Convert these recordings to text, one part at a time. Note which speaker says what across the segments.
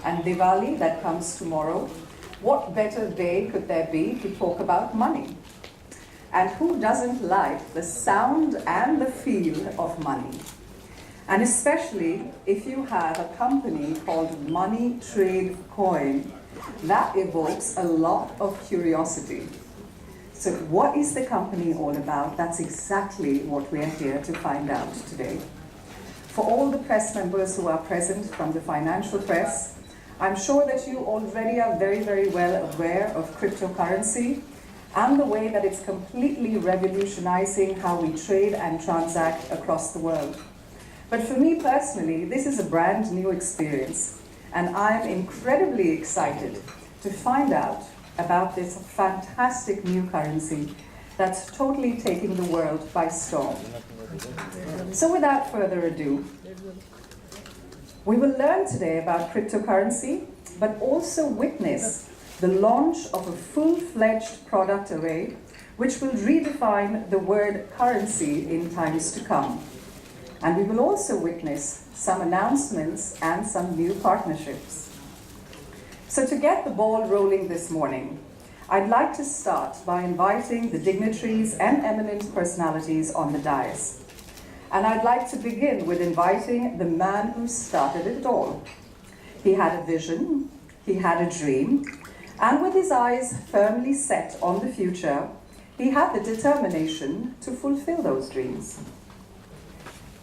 Speaker 1: and Diwali that comes tomorrow, what better day could there be to talk about money? And who doesn't like the sound and the feel of money? And especially if you have a company called Money Trade Coin, that evokes a lot of curiosity. So what is the company all about? That's exactly what we're here to find out today. For all the press members who are present from the financial press, I'm sure that you already are very, very well aware of cryptocurrency and the way that it's completely revolutionizing how we trade and transact across the world. But for me personally, this is a brand new experience, and I'm incredibly excited to find out about this fantastic new currency that's totally taking the world by storm. So without further ado, we will learn today about cryptocurrency, but also witness the launch of a full-fledged product array which will redefine the word currency in times to come. And we will also witness some announcements and some new partnerships. So to get the ball rolling this morning, I'd like to start by inviting the dignitaries and eminent personalities on the dais. And I'd like to begin with inviting the man who started it all. He had a vision, he had a dream, and with his eyes firmly set on the future, he had the determination to fulfill those dreams.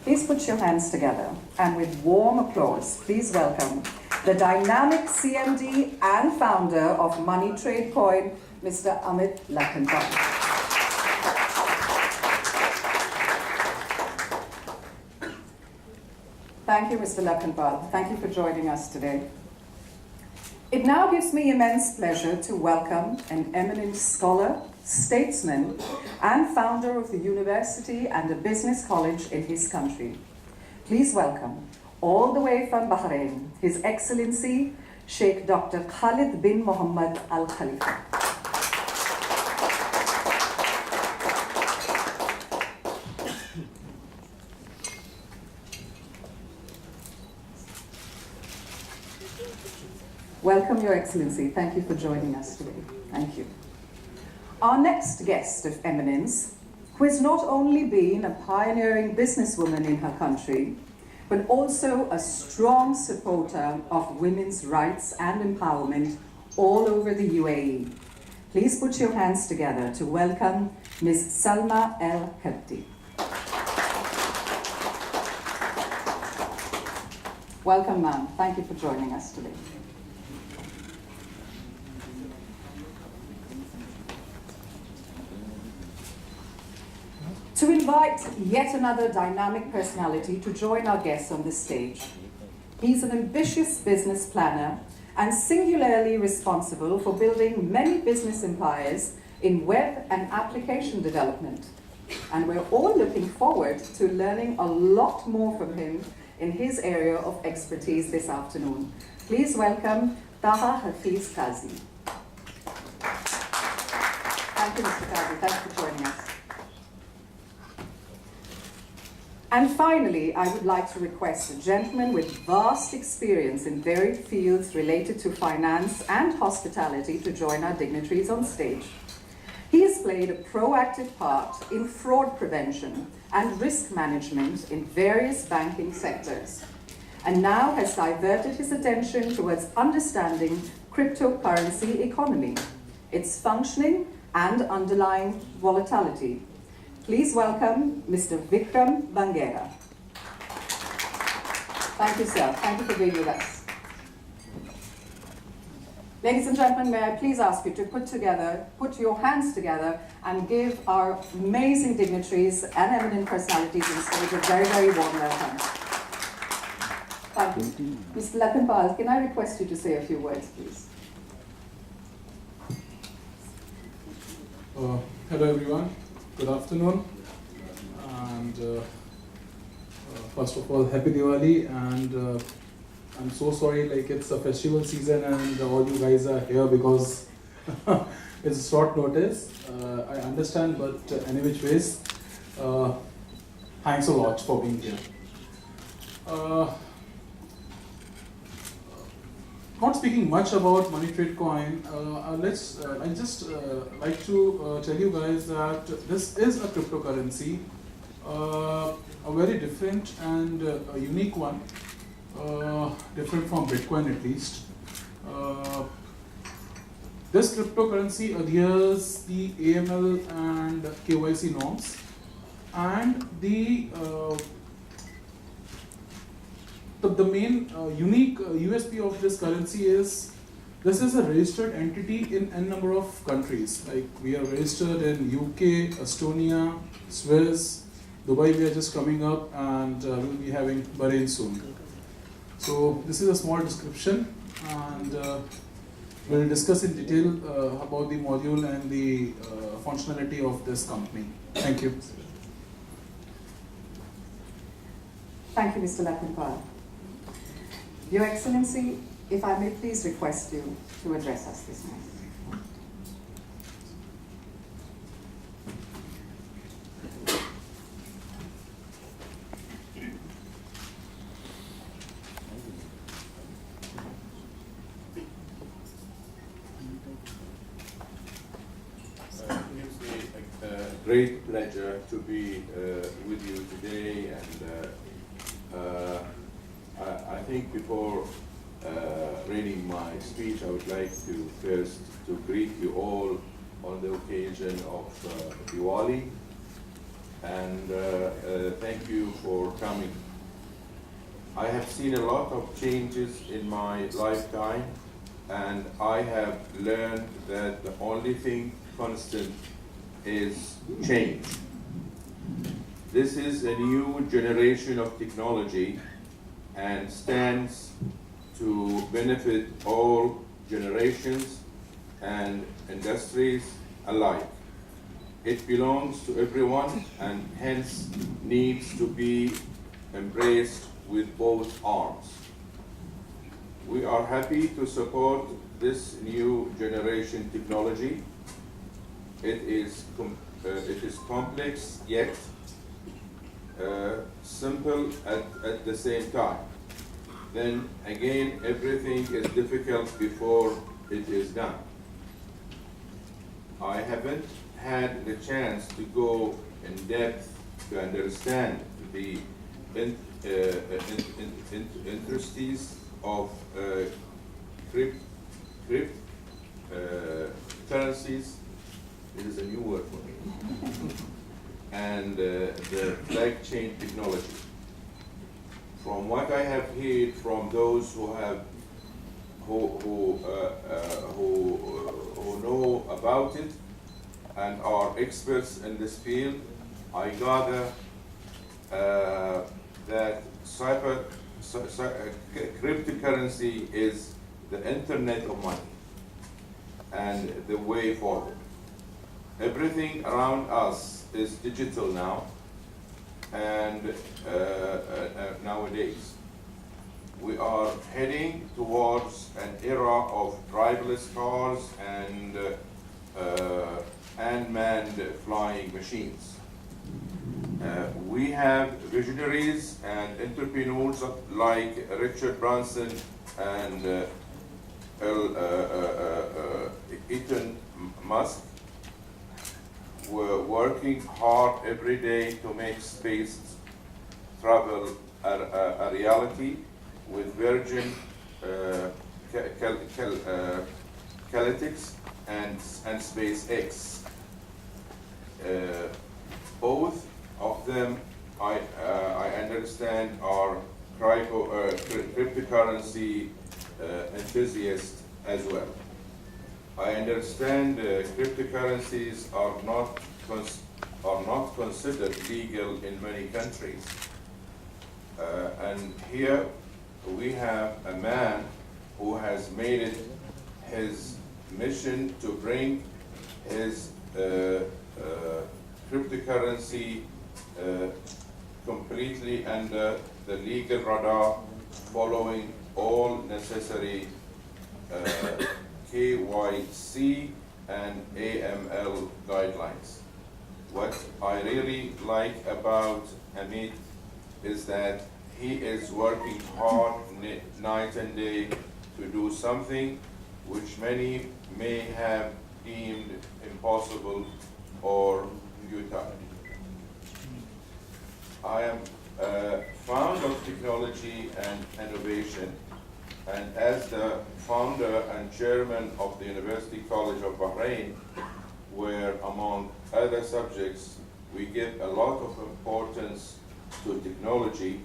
Speaker 1: Please put your hands together, and with warm applause, please welcome the dynamic CMD and founder of Money Trade Coin, Mr. Amit Lakhanpal. Thank you, Mr. Lakhanpal. Thank you for joining us today. It now gives me immense pleasure to welcome an eminent scholar, statesman, and founder of the university and a business college in his country. Please welcome, all the way from Bahrain, His Excellency Sheikh Dr. Khalid bin Mohammed Al Khalifa. Welcome, Your Excellency. Thank you for joining us today. Thank you. Our next guest of eminence, who has not only been a pioneering businesswoman in her country, but also a strong supporter of women's rights and empowerment all over the UAE. Please put your hands together to welcome Ms. Salma El Khabti. Welcome, ma'am. Thank you for joining us today. To invite yet another dynamic personality to join our guests on this stage. He's an ambitious business planner and singularly responsible for building many business empires in web and application development. And we're all looking forward to learning a lot more from him in his area of expertise this afternoon. Please welcome Taha Hafiz Kazi. Thank you, Mr. Kazi. Thanks for joining us. And finally, I would like to request a gentleman with vast experience in varied fields related to finance and hospitality to join our dignitaries on stage. He has played a proactive part in fraud prevention and risk management in various banking sectors, and now has diverted his attention towards understanding cryptocurrency economy, its functioning and underlying volatility. Please welcome Mr. Vikram Bangera. Thank you, sir. Thank you for being with us. Ladies and gentlemen, may I please ask you to put your hands together and give our amazing dignitaries and eminent personalities on stage a very, very warm welcome. Thank you. Mr. Lakhanpal, can I request you to say a few words, please?
Speaker 2: Hello, everyone. Good afternoon, and first of all, happy Diwali, and I'm so sorry, like it's a festival season and all you guys are here because it's short notice. I understand, but any which ways, thanks a lot for being here. not speaking much about money trade coin, I just like to tell you guys that this is a cryptocurrency, a very different and a unique one, different from Bitcoin at least. This cryptocurrency adheres the AML and KYC norms, and the main unique USP of this currency is this is a registered entity in n number of countries. Like we are registered in UK, Estonia, Swiss, Dubai. We are just coming up, and we'll be having Bahrain soon. So this is a small description, and we'll discuss in detail about the module and the functionality of this company. Thank you.
Speaker 1: Thank you, Mr. Lakhanpal. Your Excellency, if I may please request you to address us this morning.
Speaker 3: It gives me a great pleasure to be with you today, and I think before reading my speech, I would like to first to greet you all on the occasion of Diwali, and thank you for coming. I have seen a lot of changes in my lifetime, and I have learned that the only thing constant is change. This is a new generation of technology and stands to benefit all generations and industries alike. It belongs to everyone and hence needs to be embraced with both arms. We are happy to support this new generation technology. It is complex yet simple at the same time. Then again, everything is difficult before it is done. I haven't had the chance to go in depth to understand the intricacies of currencies. It is a new word for me. And the blockchain technology. From what I have heard from those who know about it and are experts in this field, I gather that cryptocurrency is the internet of money and the way forward. Everything around us is digital now, and nowadays we are heading towards an era of driverless cars and unmanned flying machines. We have visionaries and entrepreneurs like Richard Branson and Elon Musk. We're working hard every day to make space travel a reality with Virgin Galactic and SpaceX. Both of them, I understand, are cryptocurrency enthusiasts as well. I understand cryptocurrencies are not considered legal in many countries. And here we have a man who has made it his mission to bring his cryptocurrency completely under the legal radar, following all necessary KYC and AML guidelines. What I really like about Amit is that he is working hard night and day to do something which many may have deemed impossible or futile. I am fond of technology and innovation, and as the founder and chairman of the University College of Bahrain, where among other subjects we give a lot of importance to technology,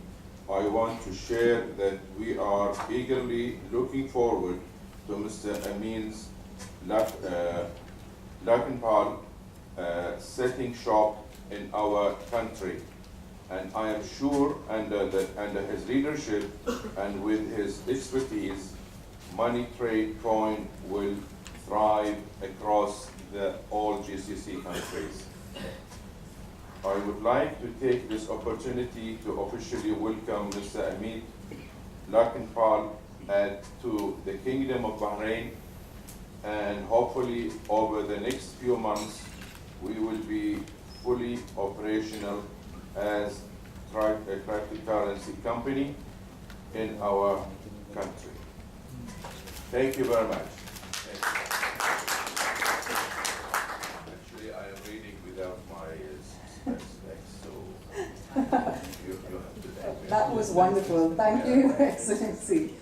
Speaker 3: I want to share that we are eagerly looking forward to Mr. Amin's Lakenpal setting shop in our country. And I am sure under his leadership and with his expertise, money trade coin will thrive across all GCC countries. I would like to take this opportunity to officially welcome Mr. Amit Lakenpal to the Kingdom of Bahrain, and hopefully over the next few months we will be fully operational as a cryptocurrency company in our country. Thank you very much. Actually, I am reading without my specs, so you have to thank me.
Speaker 1: That was wonderful. Thank you, Your Excellency,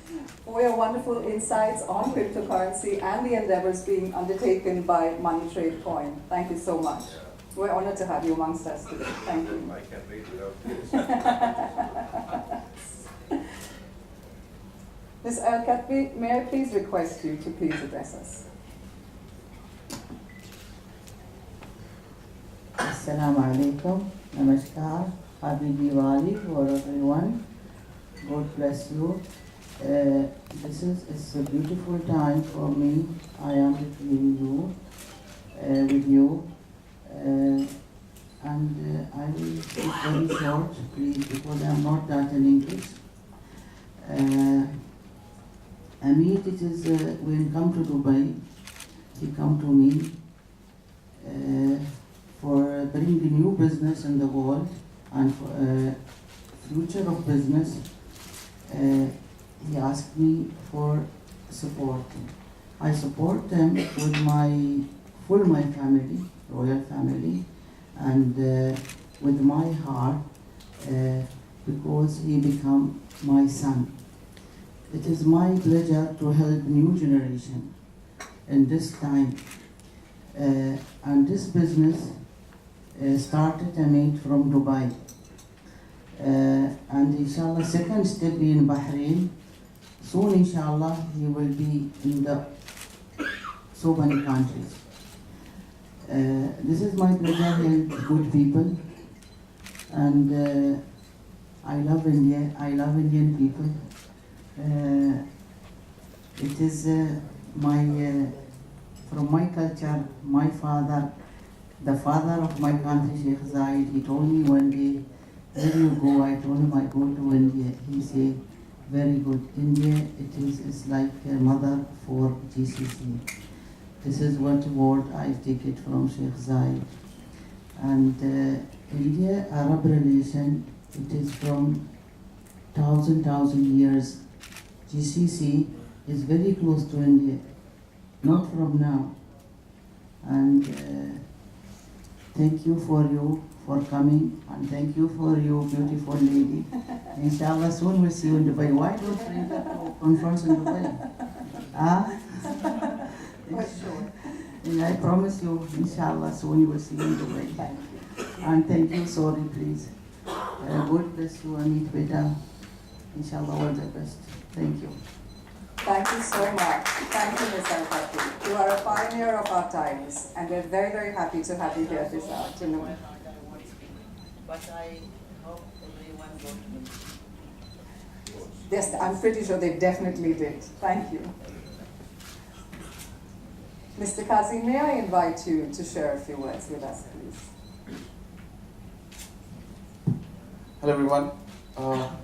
Speaker 1: for your wonderful insights on cryptocurrency and the endeavors being undertaken by Money Trade Coin. Thank you so much.
Speaker 3: Yeah.
Speaker 1: We're honored to have you amongst us today. Thank you.
Speaker 3: I can read without this.
Speaker 1: Ms. Al-Katbi, may I please request you to please address us?
Speaker 4: Assalamu alaikum, namaskar, happy Diwali for everyone. God bless you. This is a beautiful time for me. I am between you, with you, and I will speak very short, please, because I am not that in English. Amit, it is when come to Dubai, he come to me for bringing new business in the world and for future of business. He asked me for support. I support them with my family, royal family, and with my heart, because he become my son. It is my pleasure to help new generation in this time. And this business started made from Dubai. And inshallah, second step in Bahrain. Soon, inshallah, he will be in the so many countries. This is my pleasure with good people, and I love India. I love Indian people. It is from my culture. My father, the father of my country, Sheikh Zayed, he told me one day, "Where you go?" I told him, "I go to India." He said, "Very good. India, it's like a mother for GCC." This is what word I take it from Sheikh Zayed. And India-Arab relation, it is from thousand years. GCC is very close to India, not from now. And thank you for coming, and thank you for your beautiful lady. Inshallah, soon we'll see you in Dubai. Why don't you bring her to conference in Dubai? Ah?
Speaker 1: Sure.
Speaker 4: And I promise you, inshallah, soon you will see you in Dubai.
Speaker 1: Thank you.
Speaker 4: And thank you, sorry, please. God bless you, Amit Beta. Inshallah, all the best. Thank you.
Speaker 1: Thank you so much. Thank you, Ms. Al-Fatih. You are a pioneer of our times, and we're very, very happy to have you here this afternoon.
Speaker 4: But I hope everyone got me.
Speaker 1: Yes, I'm pretty sure they definitely did. Thank you. Mr. Kazi, may I invite you to share a few words with us, please?
Speaker 5: Hello everyone,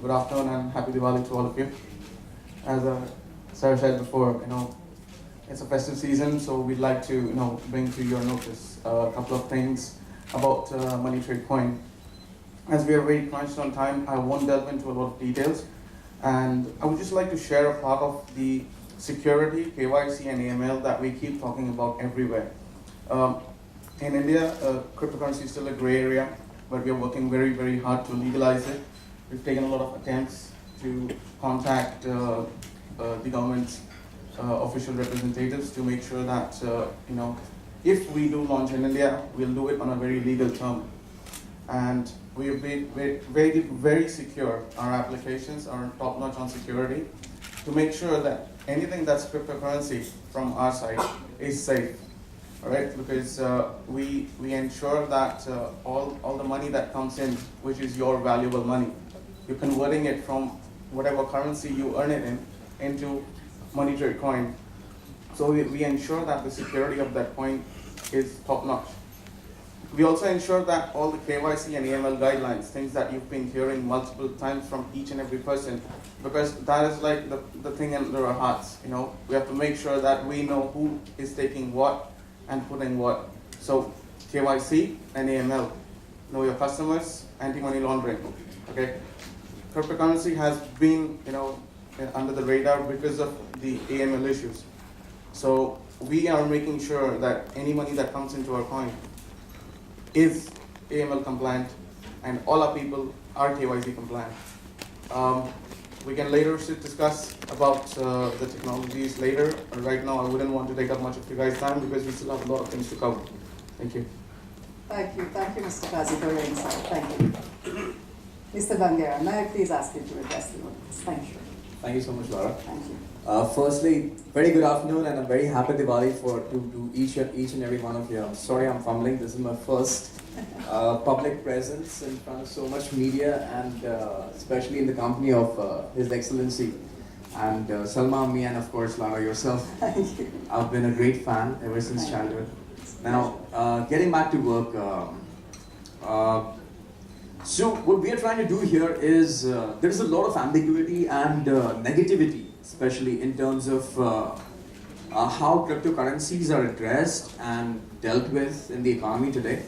Speaker 5: good afternoon and happy Diwali to all of you. As Sarah said before, it's a festive season, so we'd like to bring to your notice a couple of things about Money Trade Coin. As we are very crunched on time, I won't delve into a lot of details, and I would just like to share a part of the security, KYC, and AML that we keep talking about everywhere. In India, cryptocurrency is still a gray area, but we are working very, very hard to legalize it. We've taken a lot of attempts to contact the government's official representatives to make sure that, if we do launch in India, we'll do it on a very legal term. And we have been very, very secure. Our applications are top-notch on security to make sure that anything that's cryptocurrency from our side is safe. All right, because we ensure that all the money that comes in, which is your valuable money, you're converting it from whatever currency you earn it in into monetary coin. So we ensure that the security of that coin is top notch. We also ensure that all the KYC and AML guidelines, things that you've been hearing multiple times from each and every person, because that is like the thing under our hearts. We have to make sure that we know who is taking what and putting what. So KYC and AML, know your customers, anti-money laundering. Okay, cryptocurrency has been under the radar because of the AML issues. So we are making sure that any money that comes into our coin is AML compliant, and all our people are KYC compliant. We can later discuss about the technologies later. Right now, I wouldn't want to take up much of you guys' time because we still have a lot of things to cover. Thank you.
Speaker 1: Thank you, Mr. Kazi, for your insight. Thank you. Mr. Bangera, may I please ask you to address the audience? Thank you.
Speaker 6: Thank you so much, Laura.
Speaker 1: Thank you.
Speaker 6: Firstly, very good afternoon and a very happy Diwali to each and every one of you. I'm sorry I'm fumbling. This is my first public presence in front of so much media, and especially in the company of His Excellency and Salma Ammi, and of course Lara yourself.
Speaker 1: Thank you.
Speaker 6: I've been a great fan ever since childhood. Now, getting back to work. So what we are trying to do here is, there's a lot of ambiguity and negativity, especially in terms of how cryptocurrencies are addressed and dealt with in the economy today.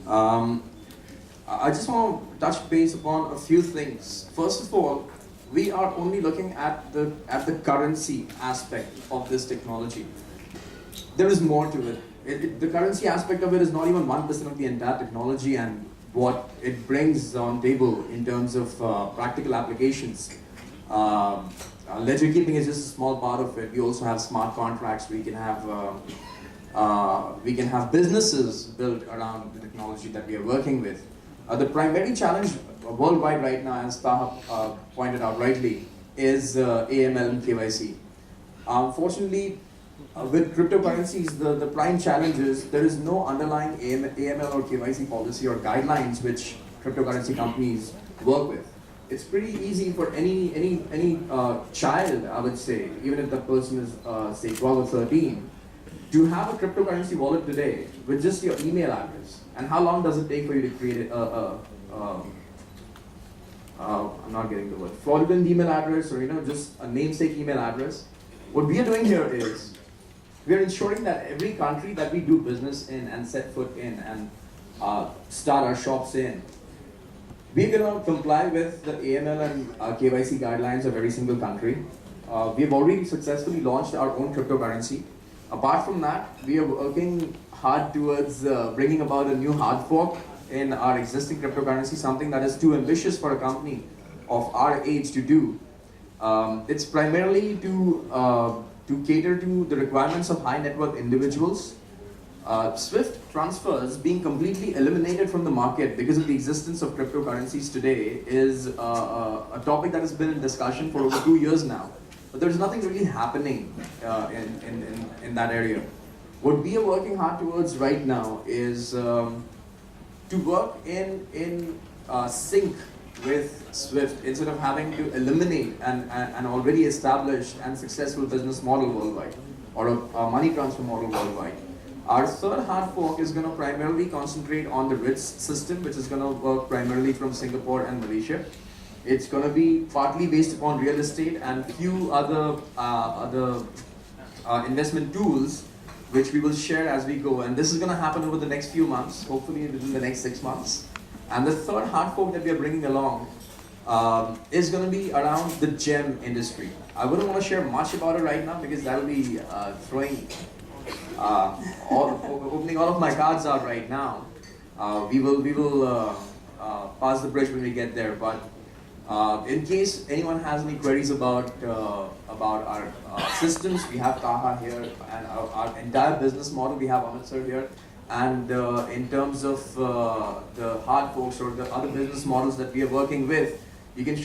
Speaker 6: I just want to touch base upon a few things. First of all, we are only looking at the currency aspect of this technology. There is more to it. The currency aspect of it is not even 1% of the entire technology and what it brings on table in terms of practical applications. Ledger keeping is just a small part of it. We also have smart contracts. We can have businesses built around the technology that we are working with. The primary challenge worldwide right now, as Taha pointed out rightly, is AML and KYC. Unfortunately, with cryptocurrencies, the prime challenge is there is no underlying AML or KYC policy or guidelines which cryptocurrency companies work with. It's pretty easy for any child, I would say, even if the person is say 12 or 13, to have a cryptocurrency wallet today with just your email address. And how long does it take for you to create I'm not getting the word, fraudulent email address, or just a namesake email address? What we are doing here is we are ensuring that every country that we do business in and set foot in and start our shops in, we're going to comply with the AML and KYC guidelines of every single country. We have already successfully launched our own cryptocurrency. Apart from that, we are working hard towards bringing about a new hard fork in our existing cryptocurrency, something that is too ambitious for a company of our age to do. It's primarily to cater to the requirements of high net worth individuals. Swift transfers being completely eliminated from the market because of the existence of cryptocurrencies today is a topic that has been in discussion for over 2 years now. But there's nothing really happening in that area. What we are working hard towards right now is to work in sync with Swift instead of having to eliminate an already established and successful business model worldwide or a money transfer model worldwide. Our third hard fork is going to primarily concentrate on the RITS system, which is going to work primarily from Singapore and Malaysia. It's going to be partly based upon real estate and few other investment tools, which we will share as we go. And this is going to happen over the next few months, hopefully within the next 6 months. And the third hard fork that we are bringing along is going to be around the gem industry. I wouldn't want to share much about it right now because that'll be opening all of my cards out right now. We will pass the bridge when we get there. But in case anyone has any queries about our systems, we have Taha here, and our entire business model. We have Amit sir here. And in terms of the hard folks or the other business models that we are working with, you can